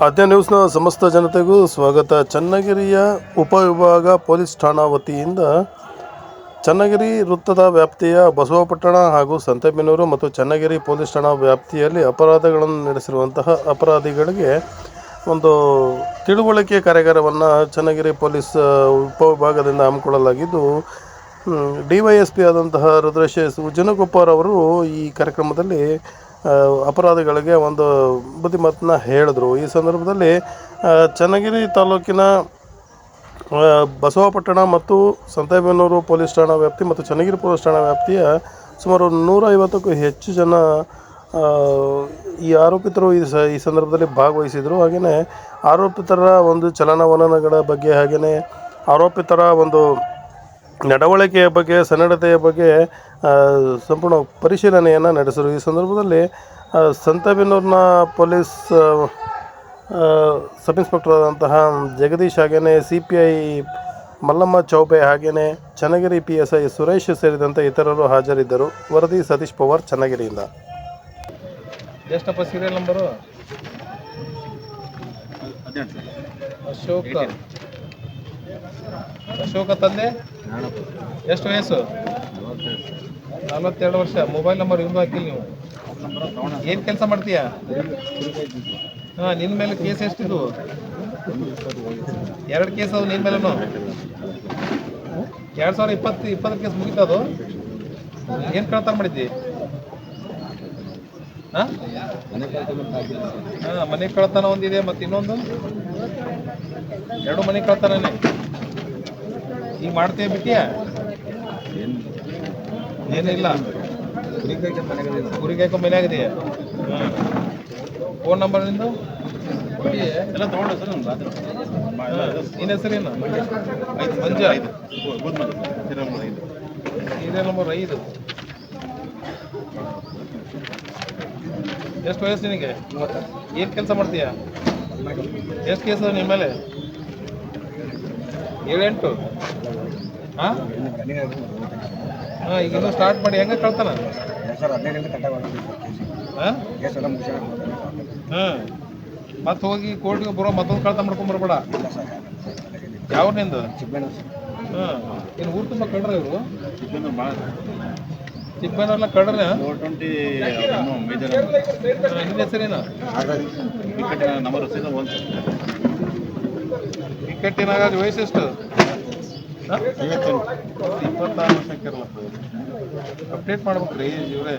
ಆದ್ಯ ನ್ಯೂಸ್ನ ಸಮಸ್ತ ಜನತೆಗೂ ಸ್ವಾಗತ. ಚನ್ನಗಿರಿಯ ಉಪವಿಭಾಗ ಪೊಲೀಸ್ ಠಾಣಾ ವತಿಯಿಂದ ಚನ್ನಗಿರಿ ವೃತ್ತದ ವ್ಯಾಪ್ತಿಯ ಬಸವಪಟ್ಟಣ ಹಾಗೂ ಸಂತೆಬೆನ್ನೂರು ಮತ್ತು ಚನ್ನಗಿರಿ ಪೊಲೀಸ್ ಠಾಣಾ ವ್ಯಾಪ್ತಿಯಲ್ಲಿ ಅಪರಾಧಗಳನ್ನು ನಡೆಸಿರುವಂತಹ ಅಪರಾಧಿಗಳಿಗೆ ಒಂದು ತಿಳುವಳಿಕೆ ಕಾರ್ಯಾಗಾರವನ್ನು ಚನ್ನಗಿರಿ ಪೊಲೀಸ್ ಉಪವಿಭಾಗದಿಂದ ಹಮ್ಮಿಕೊಳ್ಳಲಾಗಿದ್ದು, DYSP ಆದಂತಹ ರುದ್ರೇಶ್ ಉಜ್ಜನಗೊಪ್ಪರವರು ಈ ಕಾರ್ಯಕ್ರಮದಲ್ಲಿ ಅಪರಾಧಿಗಳಿಗೆ ಒಂದು ಬುದ್ಧಿಮಾತನ್ನ ಹೇಳಿದ್ರು. ಈ ಸಂದರ್ಭದಲ್ಲಿ ಚನ್ನಗಿರಿ ತಾಲೂಕಿನ ಬಸವಪಟ್ಟಣ ಮತ್ತು ಸಂತೆಬೆನ್ನೂರು ಪೊಲೀಸ್ ಠಾಣಾ ವ್ಯಾಪ್ತಿ ಮತ್ತು ಚನ್ನಗಿರಿ ಪೊಲೀಸ್ ಠಾಣಾ ವ್ಯಾಪ್ತಿಯ ಸುಮಾರು 150ಕ್ಕೂ ಹೆಚ್ಚು ಜನ ಈ ಆರೋಪಿತರು ಈ ಸಂದರ್ಭದಲ್ಲಿ ಭಾಗವಹಿಸಿದರು. ಹಾಗೆಯೇ ಆರೋಪಿತರ ಒಂದು ಚಲನವಲನಗಳ ಬಗ್ಗೆ, ಹಾಗೆಯೇ ಆರೋಪಿತರ ಒಂದು ನಡವಳಿಕೆಯ ಬಗ್ಗೆ, ಸನ್ನಡತೆಯ ಬಗ್ಗೆ ಸಂಪೂರ್ಣ ಪರಿಶೀಲನೆಯನ್ನು ನಡೆಸಿದರು. ಈ ಸಂದರ್ಭದಲ್ಲಿ ಸಂತೆಬೆನ್ನೂರಿನ ಪೊಲೀಸ್ ಸಬ್ ಇನ್ಸ್ಪೆಕ್ಟರ್ ಆದಂತಹ ಜಗದೀಶ್, ಹಾಗೆಯೇ CPI ಮಲ್ಲಮ್ಮ ಚೌಬೆ, ಹಾಗೆಯೇ ಚನ್ನಗಿರಿ PSI ಸುರೇಶ್ ಸೇರಿದಂತೆ ಇತರರು ಹಾಜರಿದ್ದರು. ವರದಿ ಸತೀಶ್ ಪವಾರ್, ಚನ್ನಗಿರಿಯಿಂದ. ಎಷ್ಟಪ್ಪ ಸೀರಿಯಲ್ ನಂಬರು? ಅಶೋಕ ತಂದೆ ಎಷ್ಟು ವಯಸ್ಸು? 42 ವರ್ಷ. ಮೊಬೈಲ್ ನಂಬರ್ ಇವ್ದು ಹಾಕಿಲ್ಲ ನೀವು. ಏನು ಕೆಲಸ ಮಾಡ್ತೀಯಾ? ಹಾಂ, ನಿನ್ನ ಮೇಲೆ ಕೇಸ್ ಎಷ್ಟಿದ್ವು? 2 ಕೇಸ್ ಅದು ನಿನ್ನ ಮೇಲೂ. 2020 ಕೇಸ್ ಮುಗಿತದು. ಏನು ಕಳ್ತನ ಮಾಡಿದ್ದಿ? ಹಾಂ, ಮನೆ ಕಳ್ತನ ಒಂದಿದೆ, ಮತ್ತು ಇನ್ನೊಂದು 2 ಮನೆ ಕಳ್ತನೇ. ಈಗ ಮಾಡ್ತೀಯ, ಬಿಟ್ಟಿಯಾ? ಏನಿಲ್ಲ, ಕುರಿಗಾಯ್ಕೊ ಮನೆ ಆಗಿದೆಯಾ? ಹಾಂ. ಫೋನ್ ನಂಬರ್ ನಿಂದು ಎಲ್ಲ ತೊಗೊಂಡು ಸರ್. ನಿನ್ನ ಹೆಸರೇನು? ಮಂಜ. Serial number 5. ಎಷ್ಟು ವಯಸ್ಸು ನಿನಗೆ? ಏನು ಕೆಲಸ ಮಾಡ್ತೀಯಾ? ಎಷ್ಟು ಕೇಸ್ ಅದ ನಿಮ್ಮ ಮೇಲೆ? 7-8. ಹಾಂ ಹಾಂ, ಈಗ ಇನ್ನೂ ಸ್ಟಾರ್ಟ್ ಮಾಡಿ. ಹೆಂಗೆ ಕಳ್ತಾನ? ಹಾಂ ಹಾಂ, ಮತ್ತೆ ಹೋಗಿ ಕೋರ್ಟ್ಗೆ ಬರೋ ಮತ್ತೊಂದು ಕಳ್ತ ಮಾಡ್ಕೊಂಬರ್ಬೇಡ. ಯಾವ ನಿಂದು? ಹಾಂ, ಏನು ಊರು ತುಂಬ ಕಳ್ರ ಇವರು? ಚಿಕ್ಕಬಳ್ಳಾರಲ್ಲ ಕಳ್ರ? ನಿನ್ನ ಹೆಸರೇನು? ವಿಕೆಟ್ಟಿನಾಗ ವಯಸ್ಸೆಷ್ಟು? 26 ವರ್ಷಕ್ಕಿರಲ್ಲ. ಅಪ್ಡೇಟ್ ಮಾಡ್ಬೇಕು ರೀ ಇವರೇ.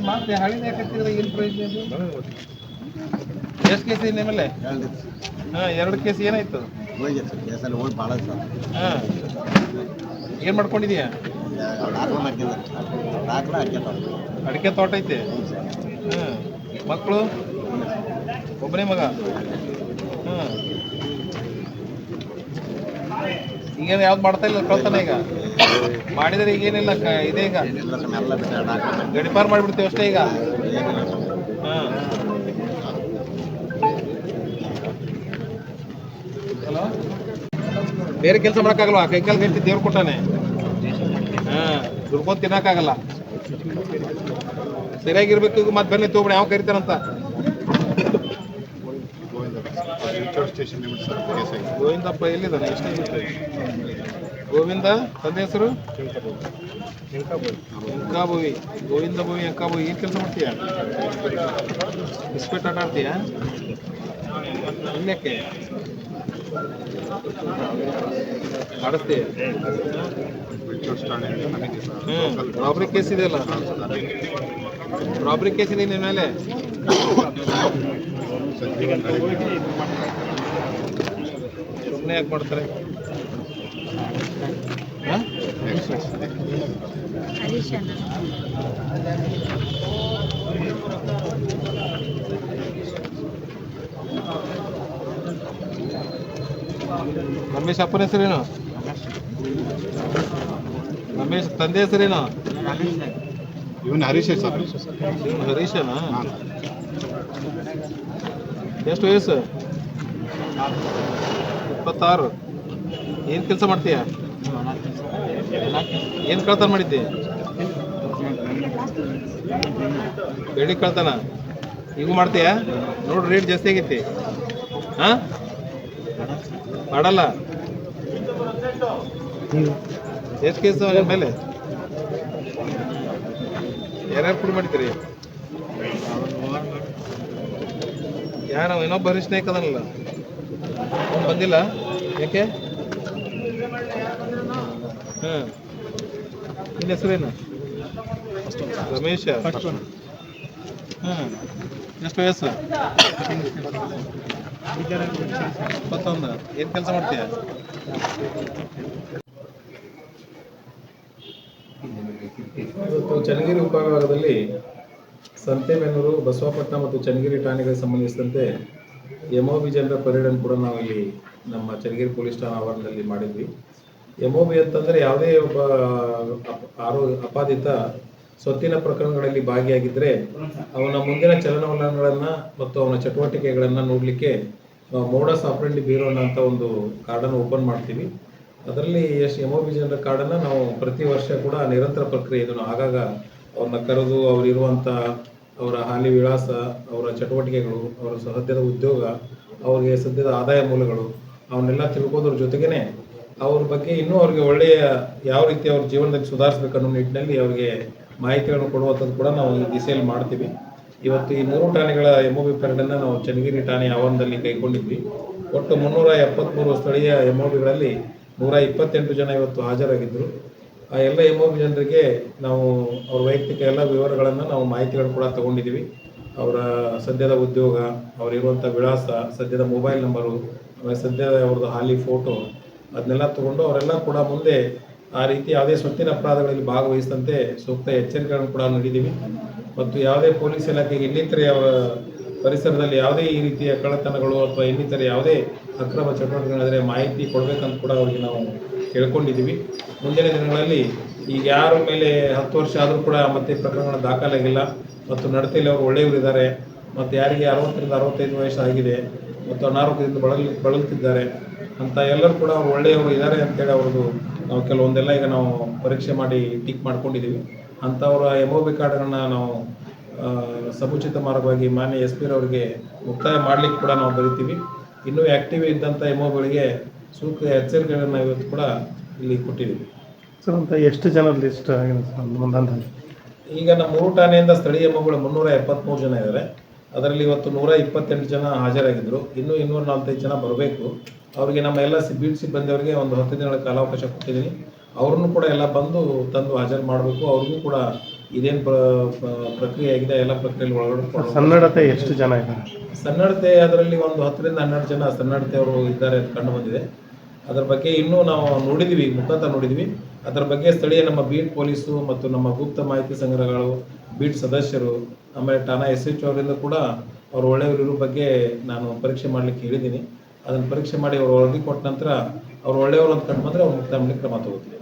ಮತ್ತೆ ಹಳಿನ ಯಾಕತ್ತಿದ್ರೆ ಏನು ಪ್ರಯೋಜನ? ಎಷ್ಟು ಕೇಸ್ ಇದೆ ನಿಮ್ಮಲ್ಲೇ? ಹಾಂ, 2 ಕೇಸ್. ಏನಾಯ್ತು? ಹಾಂ, ಏನು ಮಾಡ್ಕೊಂಡಿದೀಯಾ? ಅಡಿಕೆ ತೋಟ ಐತೆ. ಹಾಂ, ಮಕ್ಕಳು? ಒಬ್ಬನೇ ಮಗ. ಹಾಂ, ಈಗೇನು ಯಾವ್ದು ಮಾಡ್ತಾ ಇಲ್ಲ ಕಳ್ತಾನೆ? ಈಗ ಮಾಡಿದರೆ ಈಗೇನಿಲ್ಲ, ಇದೆ. ಈಗ ಗಡಿಪಾರು ಮಾಡಿಬಿಡ್ತೀವಿ ಅಷ್ಟೇ ಈಗ. ಹಾಂ, ಹಲೋ, ಬೇರೆ ಕೆಲಸ ಮಾಡೋಕ್ಕಾಗಲ್ವಾ? ಕೈಕಾಲು ಗಂಟೆ ದೇವ್ರು ಕೊಟ್ಟಾನೆ. ಹಾಂ, ದುಡ್ಕೊಂಡು ತಿನ್ನೋಕ್ಕಾಗಲ್ಲ. ಸರಿಯಾಗಿರ್ಬೇಕು. ಮತ್ತೆ ಬನ್ನಿ ತೊಗೊಬಿಡಿ, ಯಾವ ಕರಿತಾರಂತ. ಗೋವಿಂದಪ್ಪ ಎಲ್ಲಿದ್ದಾನೆ? ಎಷ್ಟೇ ಗೋವಿಂದ ತಂದೆ ಹೆಸರು? ಎಂಕಾಬೋಯಿ. ಗೋವಿಂದ ಬೋಯಿ, ಎಂಕಾಬೋಯಿ. ಏನು ಕೆಲಸ ಮಾಡ್ತೀಯ? ಬಿಸ್ಕೆಟ್ ಆಟ ಆಡ್ತೀಯಾ? ಇನ್ಯಾಕೆ ಆಡಿಸ್ತೀಯ? ರಾಬ್ರಿ ಕೇಸ್ ಇದೆಯಲ್ಲ? ರಾಬ್ರಿ ಕೇಸ್ ಇದೆ ನಿನ್ನ ಮೇಲೆ. ಸುಮ್ಮನೆ ಯಾಕೆ ಮಾಡ್ತಾರೆ? ರಮೇಶ್ ಅಪ್ಪನ ಹೆಸರೇನು? ರಮೇಶ್ ತಂದೆ ಹೆಸರೇನು? ಇವನು ಹರೀಶ್ ಸರ್. ಹರೀಶನಾ? ಎಷ್ಟು ವಯಸ್ಸು? 26. ಏನು ಕೆಲಸ ಮಾಡ್ತೀಯ? ಏನು ಕಳ್ತನ ಮಾಡಿದ್ದೆ? ಬೆಳ್ಳಿ ಕಳ್ತನ? ಈಗೂ ಮಾಡ್ತೀಯಾ? ನೋಡು ರೇಟ್ ಜಾಸ್ತಿ ಆಗೈತಿ. ಹಾಂ ಮಾಡಲ್ಲ. ಎಷ್ಟು ಕೇಸ್ ನಿಮ್ಮ ಮೇಲೆ? ಯಾರ್ಯಾರು ಪುಡಿ ಮಾಡ್ತೀರಿ? ಯಾರು ಇನ್ನೊಬ್ಬ ಹರೀಶ್ ನಾಯ್ಕ ಅದನಲ್ಲ, ಅವ್ನು ಬಂದಿಲ್ಲ ಯಾಕೆ? ಹಾಂ, ನಿನ್ನ ಹೆಸರೇನು? ರಮೇಶ. ಹಾಂ, ಎಷ್ಟು ವಯಸ್ಸು? 21. ಏನು ಕೆಲಸ ಮಾಡ್ತೀಯ? ಇವತ್ತು ಚನ್ನಗಿರಿ ಉಪವಿಭಾಗದಲ್ಲಿ ಸಂತೆಬೆನ್ನೂರು, ಬಸವಪಟ್ಟಣ ಮತ್ತು ಚನ್ನಗಿರಿ ಠಾಣೆಗಳಿಗೆ ಸಂಬಂಧಿಸಿದಂತೆ MOB ಜನರ ಪರೇಡನ್ನು ಕೂಡ ನಾವು ಇಲ್ಲಿ ನಮ್ಮ ಚನ್ನಗಿರಿ ಪೊಲೀಸ್ ಠಾಣಾ ಆವರಣದಲ್ಲಿ ಮಾಡಿದ್ವಿ. MOB ಅಂತಂದರೆ ಯಾವುದೇ ಒಬ್ಬ ಅಪಾದಿತ ಸ್ವತ್ತಿನ ಪ್ರಕರಣಗಳಲ್ಲಿ ಭಾಗಿಯಾಗಿದ್ದರೆ ಅವನ ಮುಂದಿನ ಚಲನವಲನಗಳನ್ನು ಮತ್ತು ಅವನ ಚಟುವಟಿಕೆಗಳನ್ನು ನೋಡಲಿಕ್ಕೆ ಮೋಡಸ್ ಆಪರೆಂಡಿ ಬ್ಯೂರೋ ಅಂತ ಒಂದು ಕಾರ್ಡನ್ನು ಓಪನ್ ಮಾಡ್ತೀವಿ. ಅದರಲ್ಲಿ MOB ಜನರ ಕಾರ್ಡನ್ನು ನಾವು ಪ್ರತಿ ವರ್ಷ ಕೂಡ ನಿರಂತರ ಪ್ರಕ್ರಿಯೆ ಇದನ್ನು ಆಗಾಗ ಅವ್ರನ್ನ ಕರೆದು ಅವರಿರುವಂಥ ಅವರ ಹಾಲಿ ವಿಳಾಸ, ಅವರ ಚಟುವಟಿಕೆಗಳು, ಅವರ ಸದ್ಯದ ಉದ್ಯೋಗ, ಅವರಿಗೆ ಸದ್ಯದ ಆದಾಯ ಮೂಲಗಳು ಅವನ್ನೆಲ್ಲ ತಿಳ್ಕೋದ್ರ ಜೊತೆಗೇ ಅವ್ರ ಬಗ್ಗೆ ಇನ್ನೂ ಅವ್ರಿಗೆ ಒಳ್ಳೆಯ ಯಾವ ರೀತಿ ಅವ್ರ ಜೀವನದಲ್ಲಿ ಸುಧಾರಿಸಬೇಕನ್ನೋ ನಿಟ್ಟಿನಲ್ಲಿ ಅವರಿಗೆ ಮಾಹಿತಿಗಳನ್ನು ಕೊಡುವಂಥದ್ದು ಕೂಡ ನಾವು ಈ ದಿಸೆಯಲ್ಲಿ ಮಾಡ್ತೀವಿ. ಇವತ್ತು ಈ 3 ಠಾಣೆಗಳ MOB ಪರೇಡನ್ನು ನಾವು ಚನ್ನಗಿರಿ ಠಾಣೆ ಆವರಣದಲ್ಲಿ ಕೈಗೊಂಡಿದ್ವಿ. ಒಟ್ಟು 373 ಸ್ಥಳೀಯ MOBಗಳಲ್ಲಿ 128 ಜನ ಇವತ್ತು ಹಾಜರಾಗಿದ್ದರು. ಆ ಎಲ್ಲ MOB ಜನರಿಗೆ ನಾವು ಅವ್ರ ವೈಯಕ್ತಿಕ ಎಲ್ಲ ವಿವರಗಳನ್ನು ನಾವು ಮಾಹಿತಿಗಳನ್ನು ಕೂಡ ತಗೊಂಡಿದ್ದೀವಿ. ಅವರ ಸದ್ಯದ ಉದ್ಯೋಗ, ಅವರಿರುವಂಥ ವಿಳಾಸ, ಸದ್ಯದ ಮೊಬೈಲ್ ನಂಬರು, ಆಮೇಲೆ ಸದ್ಯದ ಅವ್ರದ್ದು ಹಾಲಿ ಫೋಟೋ ಅದನ್ನೆಲ್ಲ ತಗೊಂಡು ಅವರೆಲ್ಲ ಕೂಡ ಮುಂದೆ ಆ ರೀತಿ ಯಾವುದೇ ಸ್ವತ್ತಿನ ಅಪರಾಧಗಳಲ್ಲಿ ಭಾಗವಹಿಸಿದಂತೆ ಸೂಕ್ತ ಎಚ್ಚರಿಕೆಗಳನ್ನು ಕೂಡ ನೀಡಿದ್ದೀವಿ. ಮತ್ತು ಯಾವುದೇ ಪೊಲೀಸ್ ಇಲಾಖೆಗೆ ಇನ್ನಿತರೆ ಅವರ ಪರಿಸರದಲ್ಲಿ ಯಾವುದೇ ಈ ರೀತಿಯ ಕಳ್ಳತನಗಳು ಅಥವಾ ಇನ್ನಿತರೆ ಯಾವುದೇ ಅಕ್ರಮ ಚಟುವಟಿಕೆಗಳಿದ್ರೆ ಮಾಹಿತಿ ಕೊಡಬೇಕಂತ ಕೂಡ ಅವರಿಗೆ ನಾವು ಕೇಳ್ಕೊಂಡಿದ್ದೀವಿ. ಮುಂದಿನ ದಿನಗಳಲ್ಲಿ ಈಗ ಯಾರ ಮೇಲೆ 10 ವರ್ಷ ಆದರೂ ಕೂಡ ಮತ್ತೆ ಪ್ರಕರಣಗಳ ದಾಖಲಾಗಿಲ್ಲ ಮತ್ತು ನಡತೆಯಲ್ಲಿ ಅವರು ಒಳ್ಳೆಯವರಿದ್ದಾರೆ ಮತ್ತು ಯಾರಿಗೆ 60 ರಿಂದ 65 ವಯಸ್ಸು ಆಗಿದೆ ಮತ್ತು ಅನಾರೋಗ್ಯದಿಂದ ಬಳಲುತ್ತಿದ್ದಾರೆ ಅಂತ ಎಲ್ಲರೂ ಕೂಡ ಅವ್ರು ಒಳ್ಳೆಯವರು ಇದ್ದಾರೆ ಅಂತೇಳಿ ಅವ್ರದ್ದು ನಾವು ಕೆಲವೊಂದೆಲ್ಲ ಈಗ ನಾವು ಪರೀಕ್ಷೆ ಮಾಡಿ ಟಿಕ್ ಮಾಡ್ಕೊಂಡಿದ್ದೀವಿ. ಅಂಥವರ MOB ಕಾರ್ಡ್ಗಳನ್ನು ನಾವು ಸಮುಚಿತ ಮಾರ್ಗವಾಗಿ ಮಾನ್ಯ SP ರವರಿಗೆ ಮುಕ್ತಾಯ ಮಾಡಲಿಕ್ಕೆ ಕೂಡ ನಾವು ಬರೀತೀವಿ. ಇನ್ನೂ ಆ್ಯಕ್ಟಿವ್ ಇದ್ದಂಥ MOBಗಳಿಗೆ ಸೂಕ್ತ ಎಚ್ಚರಿಕೆಗಳನ್ನು ಇವತ್ತು ಕೂಡ ಇಲ್ಲಿ ಕೊಟ್ಟಿದ್ದೀವಿ. ಸರ್, ಅಂತ ಎಷ್ಟು ಜನ ಲಿಸ್ಟ್ ಆಗಿದೆ ಸರ್? ಈಗ ನಮ್ಮ 3 ಠಾಣೆಯಿಂದ ಸ್ಥಳೀಯ MOBಗಳು 373 ಜನ ಇದ್ದಾರೆ. ಅದರಲ್ಲಿ ಇವತ್ತು 128 ಜನ ಹಾಜರಾಗಿದ್ದರು. ಇನ್ನೂ 245 ಜನ ಬರಬೇಕು. ಅವರಿಗೆ ನಮ್ಮ ಎಲ್ಲ ಬೀಟ್ ಸಿಬ್ಬಂದಿಯವರಿಗೆ ಒಂದು 10 ದಿನಗಳ ಕಾಲಾವಕಾಶ ಕೊಟ್ಟಿದ್ದೀನಿ. ಅವ್ರನ್ನೂ ಕೂಡ ಎಲ್ಲ ಬಂದು ತಂದು ಹಾಜರು ಮಾಡಬೇಕು. ಅವ್ರಿಗೂ ಕೂಡ ಇದೇನು ಪ್ರಕ್ರಿಯೆ ಆಗಿದೆ ಎಲ್ಲ ಪ್ರಕ್ರಿಯೆಯಲ್ಲಿ ಒಳಗಡೆ. ಸನ್ನಡತೆ ಎಷ್ಟು ಜನ ಇದ್ದಾರೆ? ಸನ್ನಡತೆ ಅದರಲ್ಲಿ ಒಂದು 10 ರಿಂದ 12 ಜನ ಸನ್ನಡತೆಯವರು ಇದ್ದಾರೆ ಅಂತ ಕಂಡು ಬಂದಿದೆ. ಅದರ ಬಗ್ಗೆ ಇನ್ನೂ ನಾವು ನೋಡಿದ್ದೀವಿ, ಮುಖಾಂತರ ನೋಡಿದ್ವಿ. ಅದರ ಬಗ್ಗೆ ಸ್ಥಳೀಯ ನಮ್ಮ ಬೀಟ್ ಪೊಲೀಸು ಮತ್ತು ನಮ್ಮ ಗುಪ್ತ ಮಾಹಿತಿ ಸಂಗ್ರಹಗಳು, ಬೀಟ್ ಸದಸ್ಯರು, ಆಮೇಲೆ ಠಾಣಾ SH ಅವರಿಂದ ಕೂಡ ಅವರು ಒಳ್ಳೆಯವರಿರೋ ಬಗ್ಗೆ ನಾನು ಪರೀಕ್ಷೆ ಮಾಡಲಿಕ್ಕೆ ಹೇಳಿದ್ದೀನಿ. ಅದನ್ನು ಪರೀಕ್ಷೆ ಮಾಡಿ ಅವರು ವರದಿ ಕೊಟ್ಟ ನಂತರ ಅವ್ರು ಒಳ್ಳೆಯವರು ಅಂತ ಕಂಡು ಬಂದರೆ ಅವ್ರು ಮುಕ್ತಾಯ ಮಾಡಲಿಕ್ಕೆ ಕ್ರಮ ತಗೋತೀವಿ.